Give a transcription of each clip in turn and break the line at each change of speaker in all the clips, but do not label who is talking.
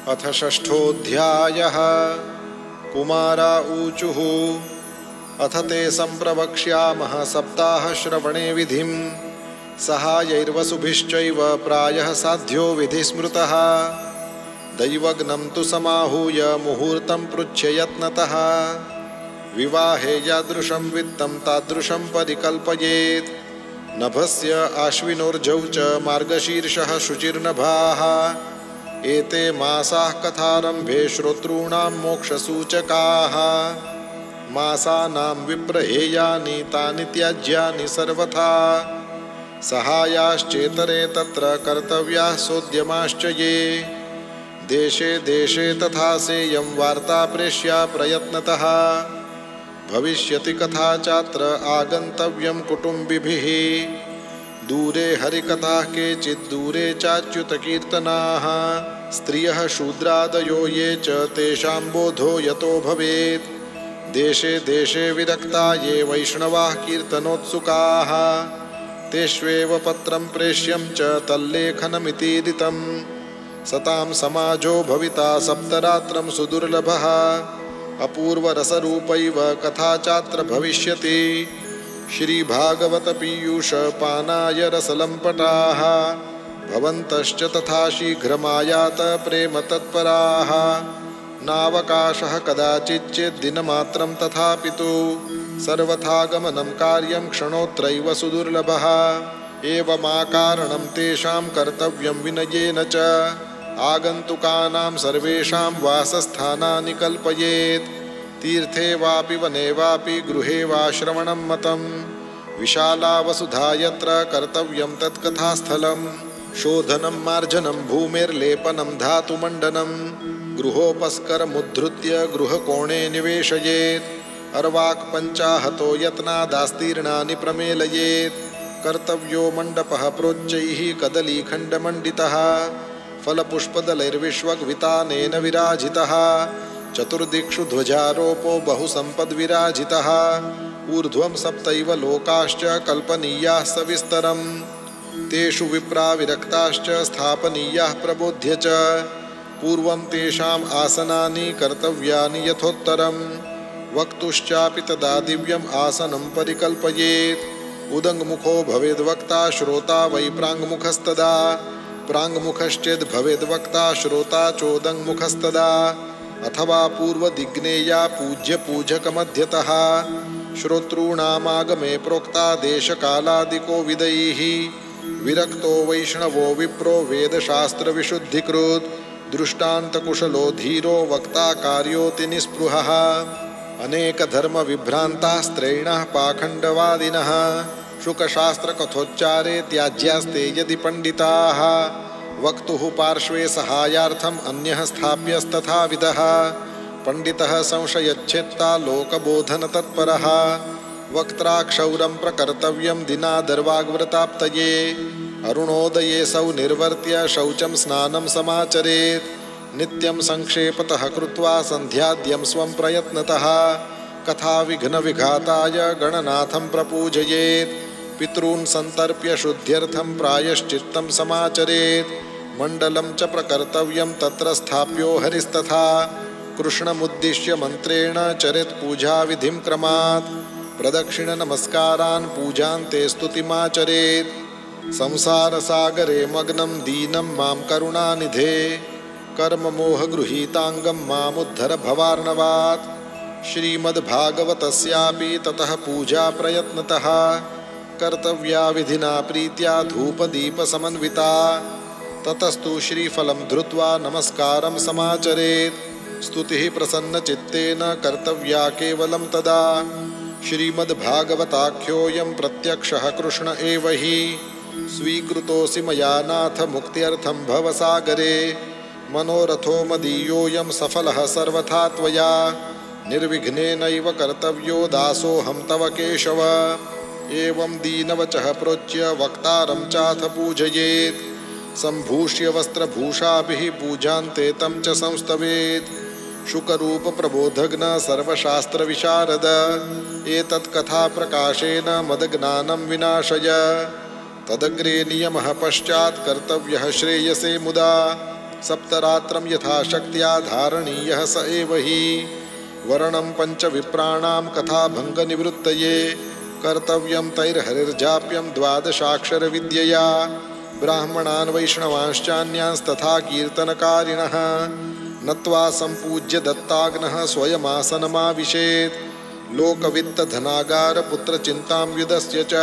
अथ षष्ठोऽध्यायः। कुमारा ऊचुः अथ ते सम्प्रवक्ष्यामः सप्ताहश्रवणे विधिं सहायैर्वसुभिश्चैव प्रायः साध्यो विधिस्मृतः। दैवज्ञं तु समाहूय मुहूर्तं पृच्छ्य यत्नतः विवाहे यादृशं वित्तं तादृशं परिकल्पयेत्। नभस्य आश्विनोर्जौ च मार्गशीर्षः शुचिर्नभाः एते मासाः कथारम्भे श्रोतॄणां मोक्षसूचकाः। मासानां विप्रहेयानि तानि त्याज्यानि सर्वथा सहायाश्चेतरे तत्र कर्तव्याः सोद्यमाश्च ये। देशे देशे तथा सेयं वार्ता प्रेष्या प्रयत्नतः भविष्यति कथा चात्र आगन्तव्यं कुटुम्बिभिः। दूरे हरिकथाः केचित् दूरे चाच्युतकीर्तनाः स्त्रियः शूद्रादयो ये च तेषां बोधो यतो भवेत्। देशे देशे विरक्ता ये वैष्णवाः कीर्तनोत्सुकाः तेष्वेव पत्रं प्रेष्यं च तल्लेखनमितीरितं। सतां समाजो भविता सप्तरात्रं सुदुर्लभः अपूर्वरसरूपैव कथा चात्र भविष्यति। श्रीभागवत पीयूष पानाय रसलम्पटाः भवन्तश्च तथा शीघ्रमायात प्रेम तत्पराः। नावकाशः कदाचिच्चेद्दिनमात्रं तथापि तु सर्वथा गमनं कार्यं क्षणोत्रैव सुदुर्लभः। एवमाकारणं तेषां कर्तव्यं विनयेन च आगन्तुकानां सर्वेषां वासस्थानानि कल्पयेत्। तीर्थे वापि वने वापि गृहे वा श्रवणं मतं विशाला वसुधा यत्र कर्तव्यं तत्कथास्थलं। शोधनं मार्जनं भूमिर्लेपनं धातुमण्डनं गृहोपस्करमुद्धृत्य गृहकोणे निवेशयेत्। अर्वाक् पञ्चाहतो यत्नादास्तीर्णानि प्रमेलयेत्। कर्तव्यो मण्डपः प्रोच्चैः कदलीखण्डमण्डितः फलपुष्पदलैर्विश्वग्वितानेन विराजितः। चतुर्दिक्षु ध्वजारोपो बहुसम्पद्विराजितः। ऊर्ध्वं सप्तैव लोकाश्च कल्पनीयाः सविस्तरम्। तेषु विप्रा विरक्ताश्च स्थापनीयाः प्रबोध्य च। पूर्वं तेषाम् आसनानि कर्तव्यानि यथोत्तरम्। वक्तुश्चापि तदा दिव्यम् आसनं परिकल्पयेत्। उदङ्मुखो भवेद्वक्ता श्रोता वै प्राङ्मुखस्तदा। प्राङ्मुखश्चेद् भवेद्वक्ता श्रोता चोदङ्मुखस्तदा। अथवा पूर्वदिग्नेया पूज्य पूजकमध्यतः श्रोतॄणामागमे प्रोक्ता देशकालादिको विदैः। विरक्तो वैष्णवो विप्रो वेदशास्त्रविशुद्धिकृत् दृष्टान्तकुशलो धीरो वक्ता कार्योऽति निःस्पृहः। अनेकधर्मविभ्रान्ताः स्त्रैणः पाखण्डवादिनः शुकशास्त्रकथोच्चारे त्याज्यास्ते यदि पण्डिताः। वक्तुः पार्श्वे सहायार्थम् अन्यः स्थाप्यस्तथाविधः। पण्डितः संशयच्छेत्ता लोकबोधनतत्परः। वक्त्रा क्षौरं प्रकर्तव्यं दिनादर्वाग्व्रताप्तये। अरुणोदये सौ निर्वर्त्य शौचं स्नानं समाचरेत्। नित्यं संक्षेपतः कृत्वा सन्ध्याद्यं स्वं प्रयत्नतः कथाविघ्नविघाताय गणनाथं प्रपूजयेत्। पितॄन् सन्तर्प्य शुद्ध्यर्थं प्रायश्चित्तं समाचरेत्। मण्डलं च प्रकर्तव्यं तत्र स्थाप्यो हरिस्तथा। कृष्णमुद्दिश्य मन्त्रेण चरेत् पूजाविधिं क्रमात्। प्रदक्षिणनमस्कारान् पूजान्ते स्तुतिमाचरेत्। संसारसागरे मग्नं दीनं मां करुणानिधे कर्ममोहगृहीताङ्गं मामुद्धर भवार्णवात्। श्रीमद्भागवतस्यापि ततः पूजा प्रयत्नतः कर्तव्या विधिना प्रीत्या धूपदीपसमन्विता। ततस्तु श्रीफलं धृत्वा नमस्कारं समाचरेत्। स्तुतिः प्रसन्नचित्तेन कर्तव्या केवलं तदा। श्रीमद्भागवताख्योऽयं प्रत्यक्षः कृष्ण एव हि। स्वीकृतोऽसि मया नाथ मुक्त्यर्थं भवसागरे। मनोरथो मदीयोऽयं सफलः सर्वथा त्वया। निर्विघ्नेनैव कर्तव्यो दासोऽहं तव केशव। एवं दीनवचः प्रोच्य वक्तारं चाथ पूजयेत्। सम्भूष्य वस्त्रभूषाभिः पूजान्ते तं च संस्तवेत्। शुकरूपप्रबोधग्न सर्वशास्त्रविशारद एतत् कथाप्रकाशेन मदज्ञानं विनाशय। तदग्रे नियमः पश्चात् कर्तव्यः श्रेयसे मुदा। सप्तरात्रं यथाशक्त्या धारणीयः स एव हि वर्णं पञ्चविप्राणां कथाभङ्गनिवृत्तये कर्तव्यं तैर्हरिर्जाप्यं द्वादशाक्षरविद्यया ब्राह्मणान् वैष्णवांश्चान्यांस्तथा कीर्तनकारिणः नत्वा सम्पूज्य दत्ताग्नः स्वयमासनमाविशेत् लोकवित्तधनागारपुत्रचिन्तां विदस्य च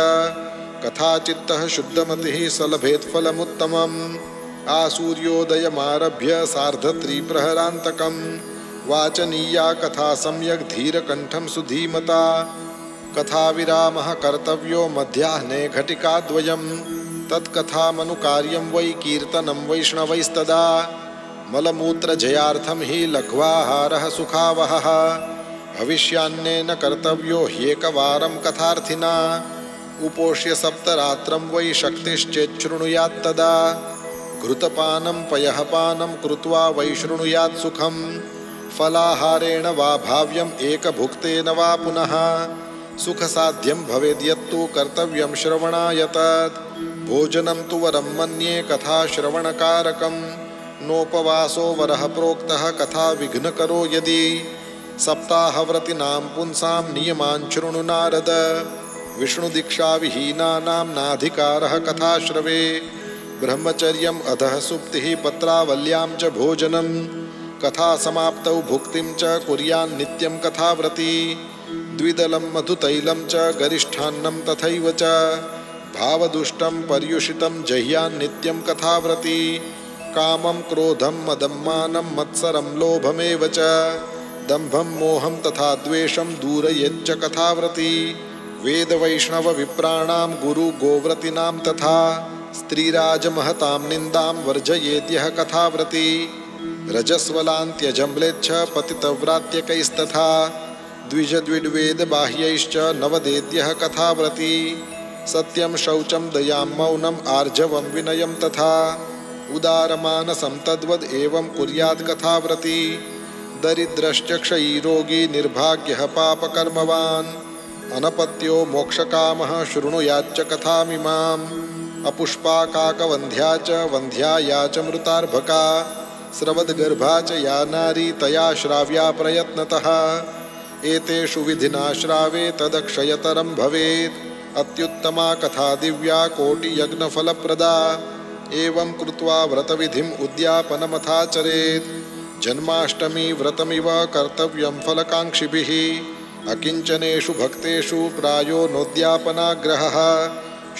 कथाचित्तः शुद्धमतिः सलभेत् फलमुत्तमम् आसूर्योदयमारभ्य सार्धत्रिप्रहरान्तकं वाचनीया कथा सम्यक् धीरकण्ठं सुधीमता कथाविरामः कर्तव्यो मध्याह्ने घटिकाद्वयं तत्कथामनुकार्यं वै कीर्तनं वैष्णवैस्तदा मलमूत्रजयार्थं हि लघ्वाहारः सुखावहः भविष्यान्नेन कर्तव्यो ह्येकवारं कथार्थिना उपोष्य सप्तरात्रं वै शक्तिश्चेच्छृणुयात्तदा घृतपानं पयःपानं कृत्वा वै शृणुयात् सुखं फलाहारेण वा भाव्यम् एकभुक्तेन वा पुनः सुखसाध्यं भवेद्यत्तु कर्तव्यं श्रवणाय तत् भोजनं तु वरं मन्ये कथाश्रवणकारकं नोपवासो वरः प्रोक्तः कथा विघ्नकरो यदि सप्ताहव्रतीनां पुंसां नियमान् शृणु नारद विष्णुदीक्षाविहीनानां नाधिकारः कथाश्रवे ब्रह्मचर्यम् अधः सुप्तिः पत्रावल्यां च भोजनं कथासमाप्तौ भुक्तिं च कुर्यान्नित्यं कथाव्रती द्विदलं मधुतैलं च गरिष्ठान्नं तथैव च भावदुष्टं पर्युषितं जह्यान्नित्यं कथाव्रती कामं क्रोधं मदं मानं मत्सरं लोभमेव च दम्भं मोहं तथा द्वेषं दूरयेच्च कथाव्रती वेदवैष्णवविप्राणां गुरुगोव्रतीनां तथा स्त्रीराजमहतां निन्दां वर्जयेद्यः कथाव्रती रजस्वलान्त्यजम्लेच्छ पतितव्रात्यकैस्तथा द्विजद्विड्वेदबाह्यैश्च नवदेद्यः कथाव्रती सत्यं शौचं दयां मौनम् आर्जवं विनयं तथा उदारमानसं तद्वद् एवं कुर्यात् कथाव्रती दरिद्रश्च क्षयीरोगी निर्भाग्यः पापकर्मवान् अनपत्यो मोक्षकामः शृणुयाच्च कथामिमाम् अपुष्पा काकवन्ध्या च वन्ध्याया च मृतार्भका स्रवद्गर्भा च या नारी तया श्राव्या प्रयत्नतः एतेषु विधिना श्रावे तदक्षयतरं भवेत् अत्युत्तमा कथा दिव्या कोटियज्ञफलप्रदा एवं कृत्वा व्रतविधिम् उद्यापनमथाचरेत् जन्माष्टमी व्रतमिव कर्तव्यं फलकाङ्क्षिभिः अकिञ्चनेषु भक्तेषु प्रायो नोद्यापनाग्रहः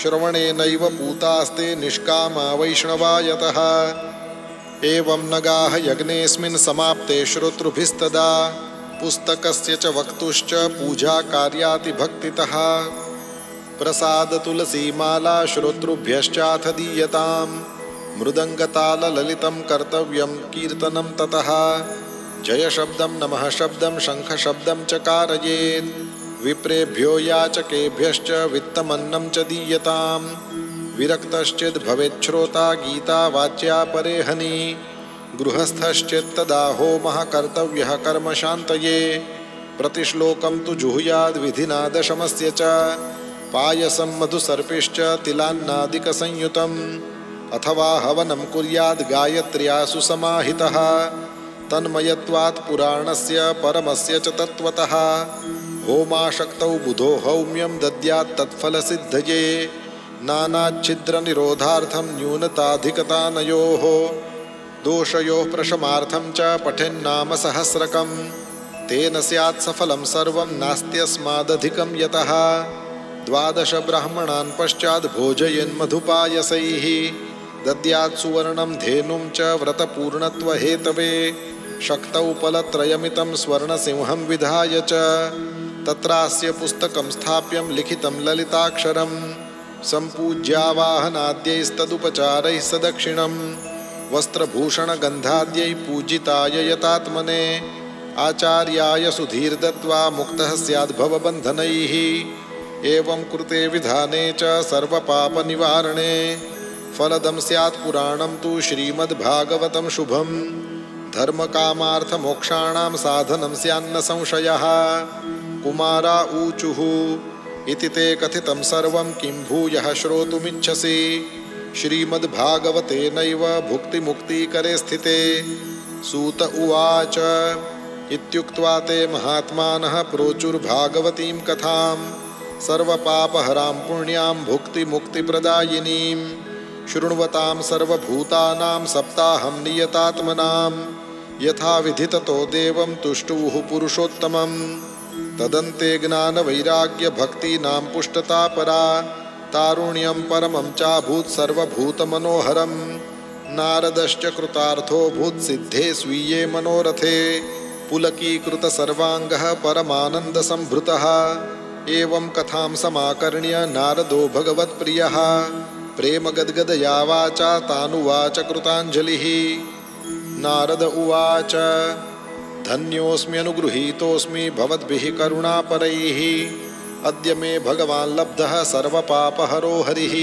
श्रवणेनैव पूतास्ते निष्कामा वैष्णवा यतः एवं नगाः यज्ञेऽस्मिन् समाप्ते श्रोतृभिस्तदा पुस्तकस्य च वक्तुश्च पूजाकार्यातिभक्तितः प्रसादतुलसीमाला श्रोतृभ्यश्चाथ दीयताम् मृदङ्गताललितं कर्तव्यं कीर्तनं ततः जयशब्दं नमः शब्दं शङ्खशब्दं च कारयेत् विप्रेभ्यो याचकेभ्यश्च वित्तमन्नं च दीयताम् विरक्तश्चिद् भवेच्छ्रोता गीता वाच्या परेहनि गृहस्थश्चित्तदा होमः कर्तव्यः कर्मशान्तये प्रतिश्लोकं तु जुहुयाद् विधिना दशमस्य च पायसं मधुसर्पिश्च तिलान्नादिकसंयुतम् अथवा हवनं कुर्याद् गायत्र्या सुसमाहितः तन्मयत्वात् पुराणस्य परमस्य च तत्त्वतः होमाशक्तौ बुधो हौम्यं दद्यात् तत्फलसिद्धये नानाच्छिद्रनिरोधार्थं न्यूनताधिकतानयोः दोषयोः प्रशमार्थं च पठेन्नाम सहस्रकं तेन स्यात् सफलं सर्वं नास्त्यस्मादधिकं यतः 12 ब्राह्मणान् पश्चात् भोजयन्मधुपायसैः दद्यात् सुवर्णं धेनुं च व्रतपूर्णत्वहेतवे शक्तौ फलत्रयमितं स्वर्णसिंहं विधाय च तत्रास्य पुस्तकं स्थाप्यं लिखितं ललिताक्षरं सम्पूज्यावाहनाद्यैस्तदुपचारैः सदक्षिणं वस्त्रभूषणगन्धाद्यै पूजिताय यतात्मने आचार्याय सुधीर्दत्त्वा मुक्तः स्याद्भवबन्धनैः एवं कृते विधाने च सर्वपापनिवारणे फलदं स्यात् पुराणं तु श्रीमद्भागवतं शुभं धर्मकामार्थमोक्षाणां साधनं स्यान्न संशयः कुमारा ऊचुः इति ते कथितं सर्वं किं भूयः श्रोतुमिच्छसि श्रीमद्भागवते नैव भुक्तिमुक्तिकरे स्थिते। सूत उवाच इत्युक्त्वा ते महात्मानः प्रोचुर्भागवतीं कथां सर्वपापहरां पुण्यां भुक्तिमुक्तिप्रदायिनीं शृण्वतां सर्वभूतानां सप्ताहं नियतात्मनां यथा विधिततो देवं तुष्टुवुः पुरुषोत्तमं। तदन्ते ज्ञानवैराग्यभक्तीनां पुष्टता परा तारुण्यं परमं चाभूत् सर्वभूतमनोहरं। नारदश्च कृतार्थोऽभूत् सिद्धे स्वीये मनोरथे पुलकीकृतसर्वाङ्गः परमानन्दसम्भृतः। एवं कथां समाकर्ण्य नारदो भगवत्प्रियः प्रेमगद्गदया वाचा तानुवाच कृताञ्जलिः। नारद उवाच धन्योऽस्म्यनुगृहीतोऽस्मि भवद्भिः करुणापरैः अद्य मे भगवान् लब्धः सर्वपापहरो हरिः।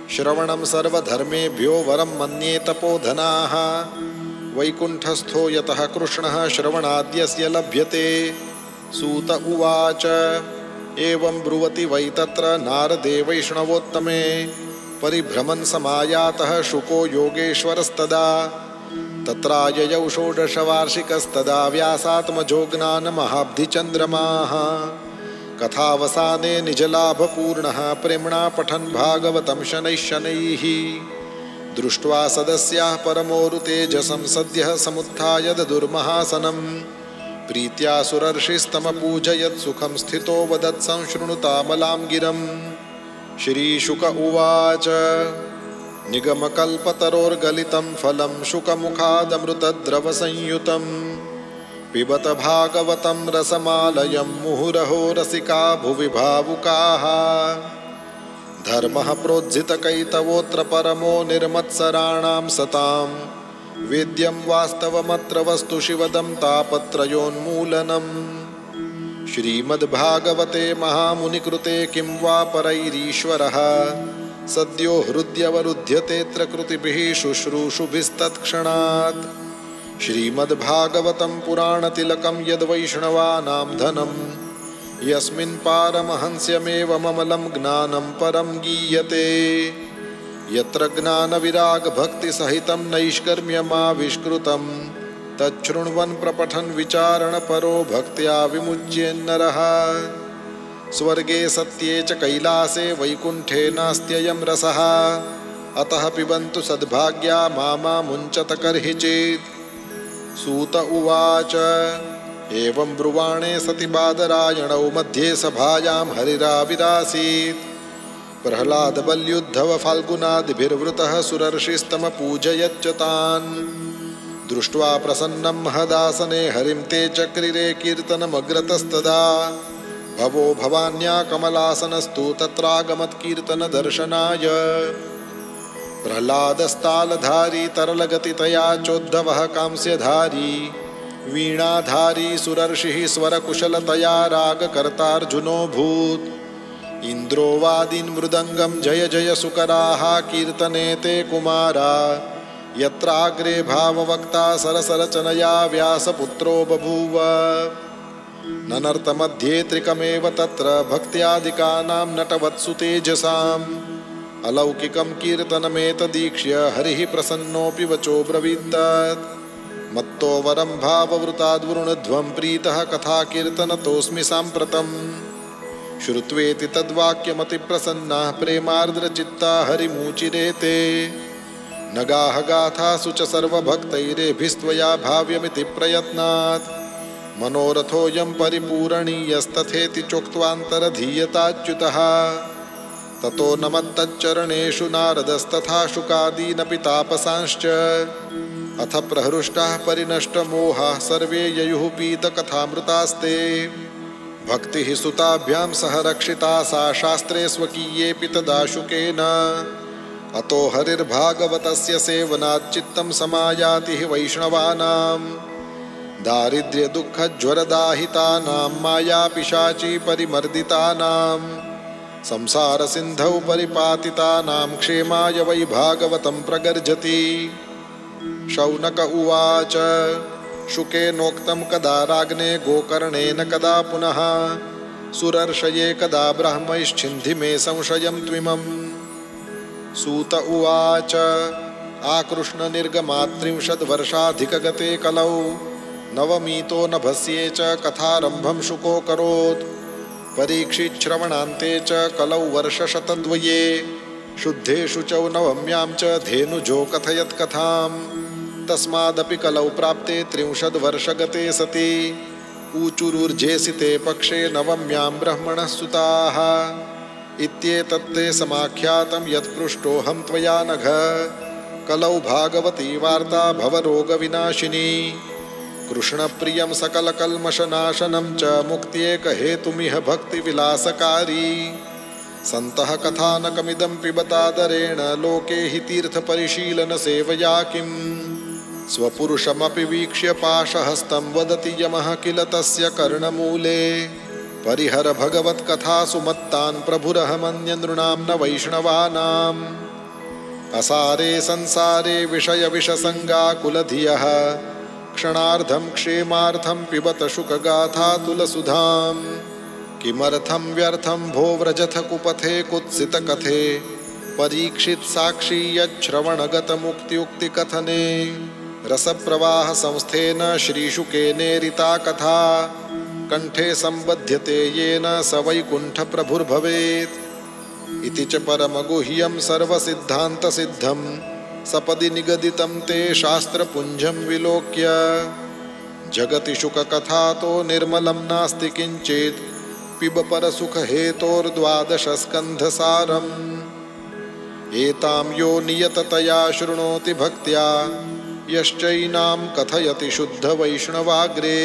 श्रवणं सर्वधर्मेभ्यो वरं मन्ये तपोधनाः वैकुण्ठस्थो यतः कृष्णः श्रवणाद्यस्य लभ्यते। सूत उवाच एवं ब्रुवति वै तत्र नारदे वैष्णवोत्तमे परिभ्रमन् समायातः शुको योगेश्वरस्तदा। तत्राययौ षोडशवार्षिकस्तदा व्यासात्मजो ज्ञानमहाब्धिचन्द्रमाः। कथावसाने निजलाभपूर्णः प्रेम्णा पठन् भागवतं शनैः शनैः दृष्ट्वा सदस्याः परमोरुतेजसं सद्यः समुत्थाय ददुर्महासनं प्रीत्या सुरर्षिस्तमपूजयत् सुखं स्थितो वदत् संशृणुतामलां गिरम्। श्रीशुक उवाच निगमकल्पतरोर्गलितं फलं शुकमुखादमृतद्रवसंयुतं पिबत भागवतं रसमालयं मुहुरहो रसिका भुवि भावुकाः। धर्मः प्रोज्झितकैतवोऽत्र परमो निर्मत्सराणां सतां वेद्यं वास्तवमत्र वस्तु शिवदं तापत्रयोन्मूलनम्। श्रीमद्भागवते महामुनिकृते किं वा परैरीश्वरः सद्यो हृद्यवरुध्यतेऽत्र कृतिभिः शुश्रूषुभिस्तत्क्षणात्। श्रीमद्भागवतं पुराणतिलकं यद्वैष्णवानां धनं यस्मिन् पारमहंस्यमेवममलं ज्ञानं परं गीयते। यत्र ज्ञानविरागभक्तिसहितं नैष्कर्म्यमाविष्कृतं तच्छृण्वन् प्रपठन् विचारणपरो भक्त्या विमुच्येन्नरः। स्वर्गे सत्ये च कैलासे वैकुण्ठे नास्त्ययं रसः अतः पिबन्तु सद्भाग्या मामुञ्चत कर्हिचित्। सूत उवाच एवं ब्रुवाणे सति बादरायणौ मध्ये सभायां हरिराविरासीत्। प्रह्लादबल्युद्धव फाल्गुनादिभिर्वृतः सुरर्षिस्तमपूजयच्च तान् दृष्ट्वा प्रसन्नं महदासने हरिं ते चक्रिरे कीर्तनमग्रतस्तदा। भवो भवान्या कमलासनस्तु तत्रागमत्कीर्तनदर्शनाय। प्रह्लादस्तालधारी तरलगतितया चोद्धवः कांस्यधारी वीणाधारी सुरर्षिः स्वरकुशलतया रागकर्तार्जुनोऽभूत्। इन्द्रो वादीन् मृदङ्गं जय जय सुकराः कीर्तने ते कुमारा यत्राग्रे भाववक्ता सरसरचनया व्यासपुत्रो बभूव। ननर्तमध्ये त्रिकमेव तत्र भक्त्यादिकानां नटवत्सु तेजसाम् अलौकिकं कीर्तनमेतदीक्ष्य हरिः प्रसन्नोऽपि वचो ब्रवीत्। मत्तो वरं भाववृताद्वरुणध्वं प्रीतः कथाकीर्तनतोऽस्मि साम्प्रतम्। श्रुत्वेति तद्वाक्यमतिप्रसन्नाः प्रेमार्द्रचित्ता हरिमूचिरे ते। नगाः गाथासु च सर्वभक्तैरेभिस्त्वया भाव्यमिति प्रयत्नात् मनोरथोऽयं परिपूरणीयस्तथेति चोक्त्वान्तरधीयताच्युतः। ततो नमत्तच्चरणेषु नारदस्तथा शुकादीनपि तापसांश्च। अथ प्रहृष्टाः परिनष्टमोहाः सर्वे ययुः पीतकथामृतास्ते। भक्तिः सुताभ्यां सह रक्षिता सा शास्त्रे स्वकीयेऽपि तदा शुकेन। अतो हरिर्भागवतस्य सेवनाच्चित्तं समायाति हि वैष्णवानां। दारिद्र्यदुःखज्वरदाहितानां मायापिशाची परिमर्दितानां संसारसिन्धौ परिपातितानां क्षेमाय वै भागवतं प्रगर्जति। शौनक उवाच शुकेनोक्तं कदा राज्ञे गोकर्णेन कदा पुनः सुरर्षये कदा ब्राह्मैश्छिन्धि मे संशयं त्विमम्। सूत उवाच आकृष्णनिर्गमात्रिंशद्वर्षाधिकगते कलौ नवमीतो नभस्ये च कथारम्भं शुकोऽकरोत् परीक्षिच्छ्रवणान्ते च कलौ वर्षशतद्वये शुद्धे शुचौ नवम्यां च धेनुजो कथयत् कथां तस्मादपि कलौ प्राप्ते 30 वर्षगते सति ऊचुरुर्जेसिते पक्षे नवम्यां ब्रह्मणः सुताः इत्येतत्ते समाख्यातं यत्पृष्टोऽहं त्वया नघ कलौ भागवती वार्ता भवरोगविनाशिनी कृष्णप्रियं सकलकल्मषनाशनं च मुक्त्येकहेतुमिह भक्तिविलासकारी सन्तः कथानकमिदं पिबतादरेण लोके हि तीर्थपरिशीलनसेवया किम् स्वपुरुषमपि वीक्ष्य पाशहस्तं वदति यमः किल तस्य कर्णमूले परिहर भगवत्कथासु मत्तान् प्रभुरहमन्यनृणां न वैष्णवानाम् असारे संसारे विषयविषसङ्गाकुलधियः क्षणार्धं क्षेमार्थं पिबत शुकगाथातुलसुधां किमर्थं व्यर्थं भो व्रजथ कुपथे कुत्सितकथे परीक्षित्साक्षी यच्छ्रवणगतमुक्त्युक्तिकथने रसप्रवाहसंस्थेन श्रीशुकेनेरिता कथा कण्ठे सम्बध्यते येन स वैकुण्ठप्रभुर्भवेत् इति च परमगुह्यं सर्वसिद्धान्तसिद्धं सपदि निगदितं ते शास्त्रपुञ्जं विलोक्य जगति शुककथातो निर्मलं नास्ति किञ्चित् पिब परसुखहेतोर्द्वादशस्कन्धसारम् एतां यो नियततया शृणोति भक्त्या यश्चैनां कथयति शुद्धवैष्णवाग्रे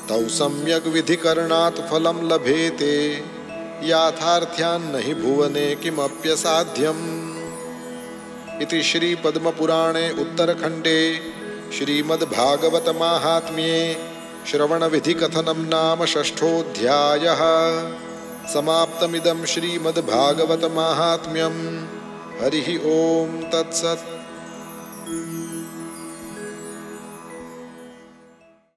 तौ सम्यग्विधिकरणात् फलं लभेते याथार्थ्यान्न हि भुवने किमप्यसाध्यम् इति श्रीपद्मपुराणे उत्तरखण्डे श्रीमद्भागवतमाहात्म्ये श्रवणविधिकथनं नाम षष्ठोऽध्यायः समाप्तमिदं श्रीमद्भागवतमाहात्म्यं हरिः ओं तत्सत्।